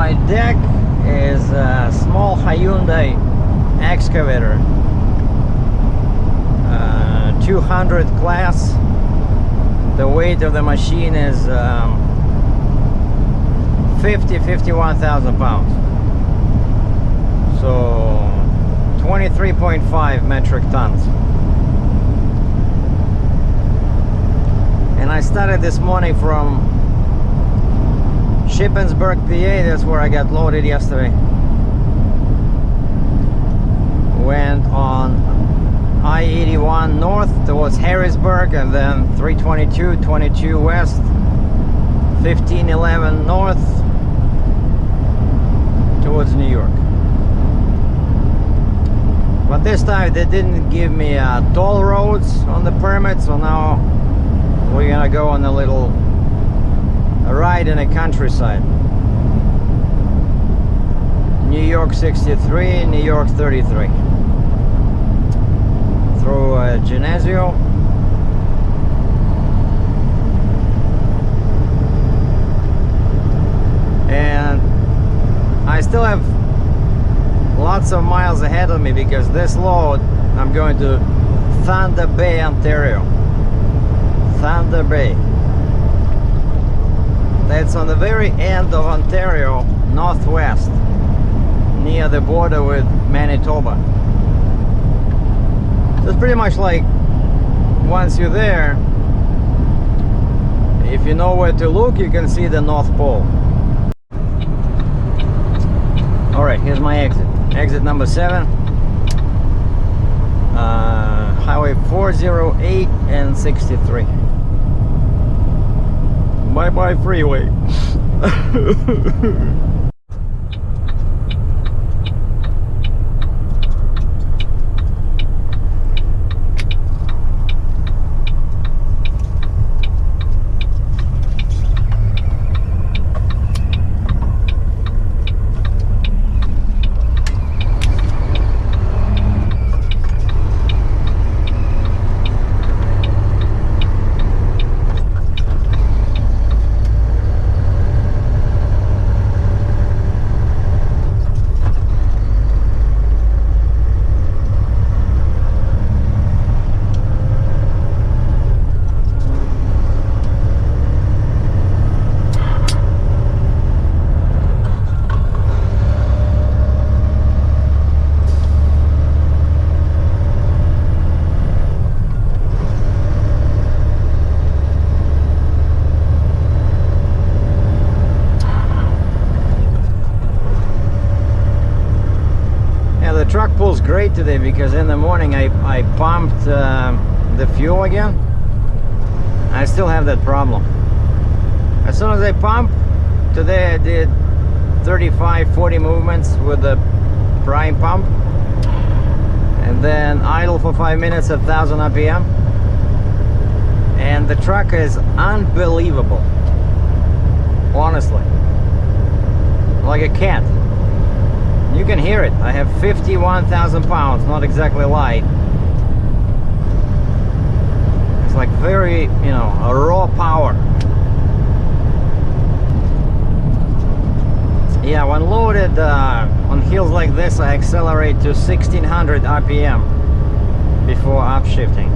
my deck is a small Hyundai excavator, 200 class. The weight of the machine is 51,000 pounds. So 23.5 metric tons. And I started this morning from Shippensburg, PA. That's where I got loaded yesterday. Went on I-81 north towards Harrisburg, and then 322, 22 west, 1511 north towards New York. But this time they didn't give me toll roads on the permit, so now we're gonna go on a little ride in the countryside. New York 63, New York 33. Through Geneseo. And I still have lots of miles ahead of me, because this load I'm going to Thunder Bay, Ontario. Thunder Bay. That's on the very end of Ontario, northwest, near the border with Manitoba. So it's pretty much like, once you're there, if you know where to look, you can see the North Pole. Alright, here's my exit. Exit number 7. Highway 408 and 63. Bye-bye freeway. The truck pulls great today, because in the morning I pumped the fuel again. I still have that problem. As soon as I pump, today I did 35-40 movements with the prime pump, and then idle for 5 minutes at 1000 RPM, and the truck is unbelievable, honestly, like a cat. You can hear it. I have 51,000 pounds, not exactly light. It's like very, you know, a raw power. Yeah, when loaded on hills like this, I accelerate to 1600 RPM before upshifting.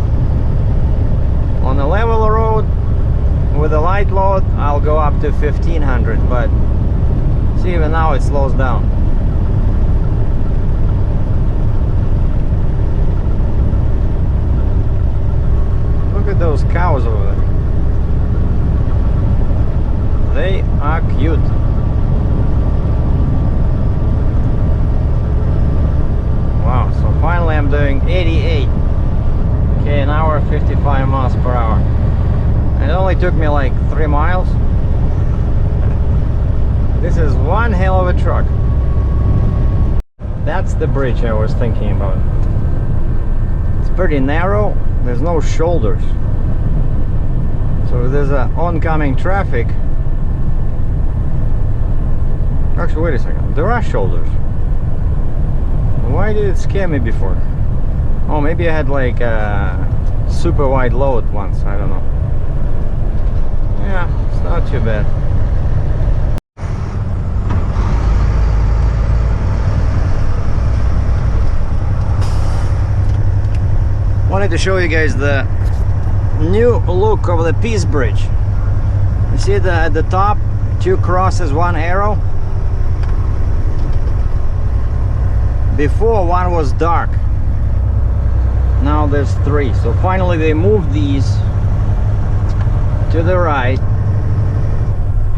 On a level road with a light load, I'll go up to 1500, but see, even now it slows down. Look at those cows over there. They are cute. Wow, so finally I'm doing 88 k an hour, 55 miles per hour. It only took me like 3 miles. This is one hell of a truck. That's the bridge I was thinking about. It's pretty narrow. There's no shoulders, so if there's oncoming traffic. Actually, wait a second, there are shoulders. Why did it scare me before? Oh, maybe I had like a super wide load once, I don't know. Yeah, it's not too bad. wanted to show you guys the new look of the Peace Bridge. You see at the top, 2 crosses, 1 arrow. Before, one was dark. Now there's 3. So finally they moved these to the right.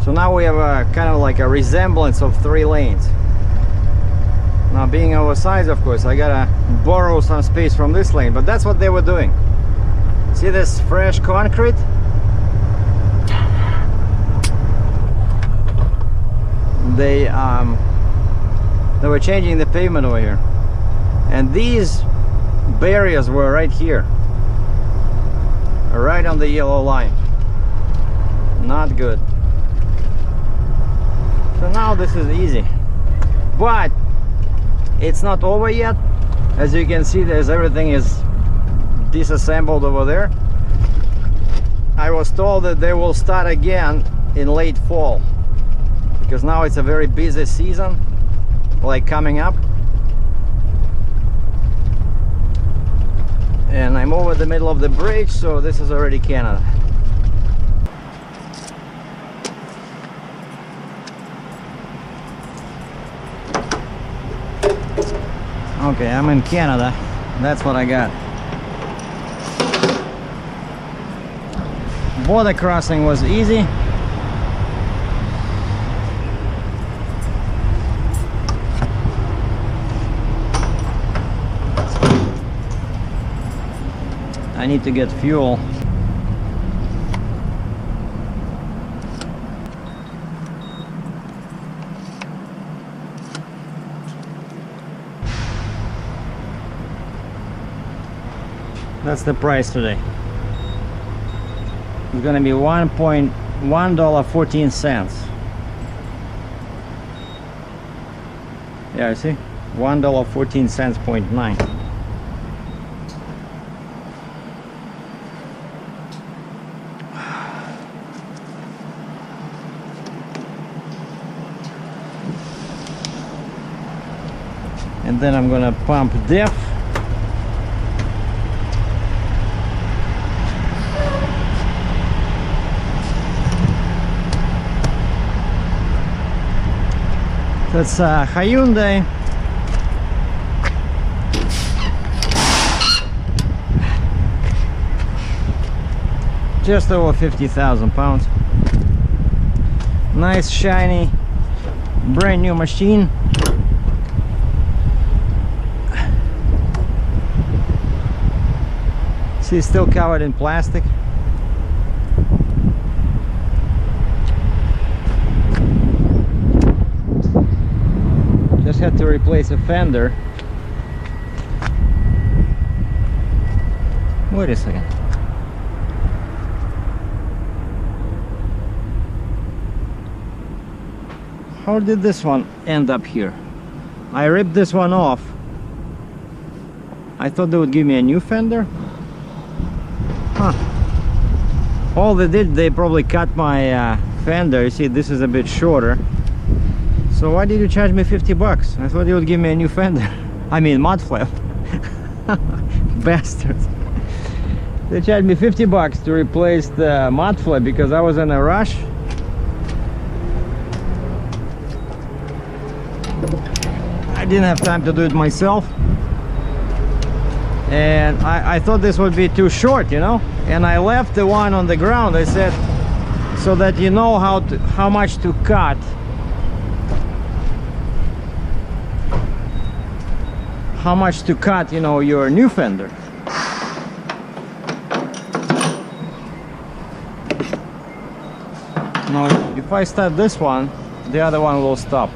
So now we have a kind of like a resemblance of 3 lanes. Now, being oversized, of course, I gotta borrow some space from this lane, but that's what they were doing. See this fresh concrete? They were changing the pavement over here, and these barriers were right here, right on the yellow line. Not good. So now this is easy, but it's not over yet. As you can see, everything is disassembled over there. I was told that they will start again in late fall, because now it's a very busy season, like coming up. And I'm over the middle of the bridge, so this is already Canada. Okay, I'm in Canada. That's what I got. Border crossing was easy. I need to get fuel. That's the price today. It's gonna be $1.14. Yeah, I see, $1.14.9. And then I'm gonna pump DEF. That's a Hyundai. Just over 50,000 pounds. Nice, shiny, brand new machine. See, it's still covered in plastic. Just had to replace a fender. Wait a second. How did this one end up here? I ripped this one off. I thought they would give me a new fender. Huh. All they did, they probably cut my fender. You see, this is a bit shorter. So why did you charge me 50 bucks? I thought you would give me a new fender. I mean, mud flap. Bastards. They charged me 50 bucks to replace the mud flap because I was in a rush. I didn't have time to do it myself. And I thought this would be too short, you know? And I left the one on the ground. I said, so that you know how much to cut. How much to cut, you know, your new fender. Now, if I start this one, the other one will stop.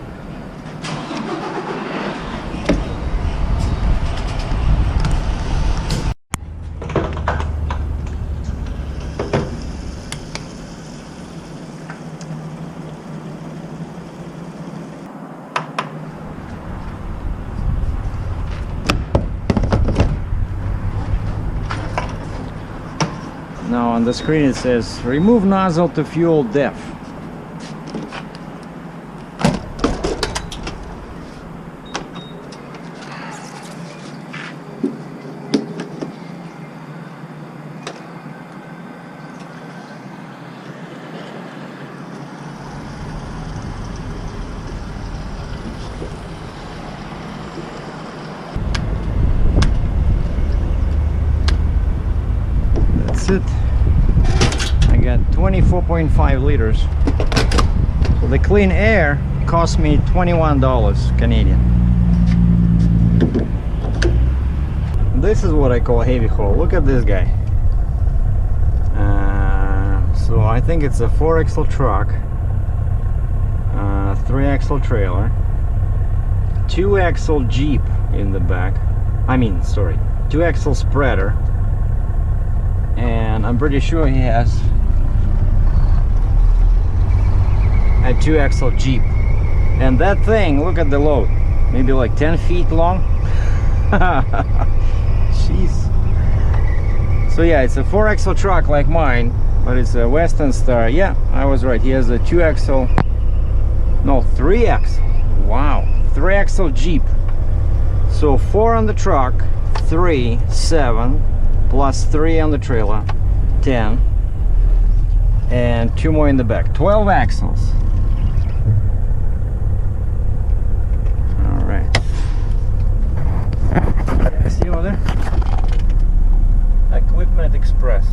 Now on the screen it says remove nozzle to fuel DEF. that's it. I got 24.5 liters. So the clean air cost me $21 Canadian. This is what I call a heavy haul. Look at this guy. So I think it's a 4-axle truck, 3-axle trailer, 2-axle Jeep in the back. 2-axle spreader, and I'm pretty sure he has a 2-axle Jeep. And that thing, look at the load, maybe like 10 feet long. Jeez. So yeah, it's a 4-axle truck like mine, but it's a Western Star. Yeah, I was right. He has a 2-axle, no, 3-axle. Wow, 3-axle Jeep. So 4 on the truck, 3, 7, plus 3 on the trailer, 10, and 2 more in the back. 12 axles. All right. See over there? Equipment Express.